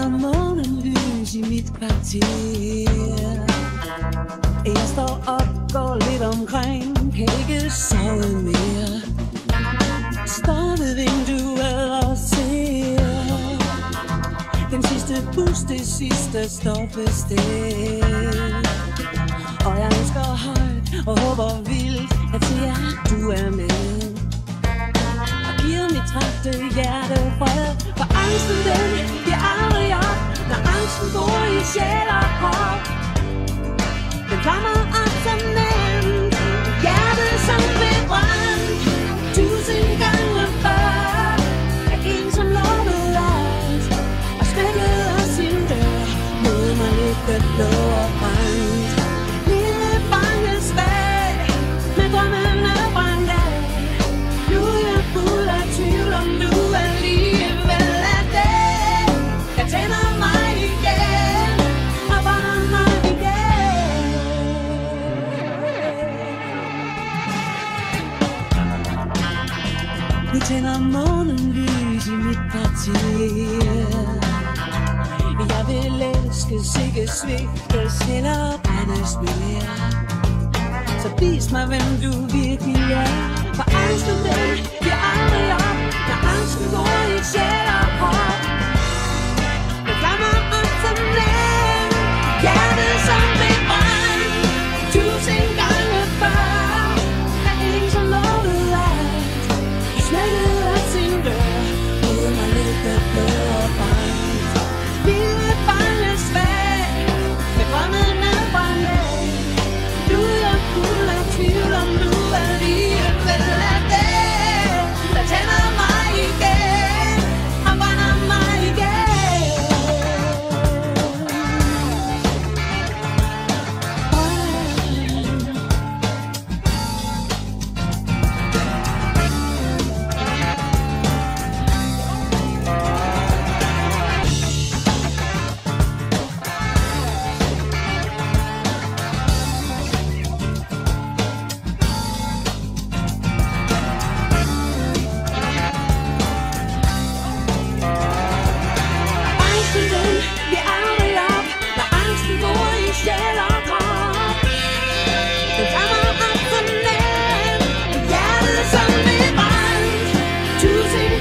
tænder månelys i mit kvarter. Jeg står op, går lidt omkring, kan ikke sove mere. Står ved vinduet og ser den sidste bus, det sidste stoppested. Og jeg ønsker højt og håber vildt, at se at du er med. Og giver mit trætte hjerte fred, for angsten den bliver aldrig op, når angsten bor i sjæl og krop. Den flammer op som nemt, hjertet som blev brændt 1000 gange før. Af en som lukkede os og smækkede sin dør mod mig lidt blå og brændt. Lille bange svag, med drømmene brændt af. Nu er jeg fuld af tvivl om du alligevel er det. Jeg tænder mig igen og brænder mig igen. Nu tænder månelys i mit kvarter. Jeg vil elskes, ikke svigtes, heller brændes mere. Så vis mig, hvem du virkelig er. For angsten den bliver aldrig op, når angsten går i sjæl og krop. Den flammer op som nemt, hjertet som blev brændt 1000 gange før. Af en som lovede alt, smækkede af sin dør mod mig lidt blå og brændt. Lille bange svag, med drømmene brændt af. Nu er jeg fuld af tvivl om du alligevel er det. Der tænder mig igen og brænder mig igen. Angsten den bliver aldrig op, når angsten bor i sjæl og krop. Den flammer op som nemt, hjertet som blev brændt 1000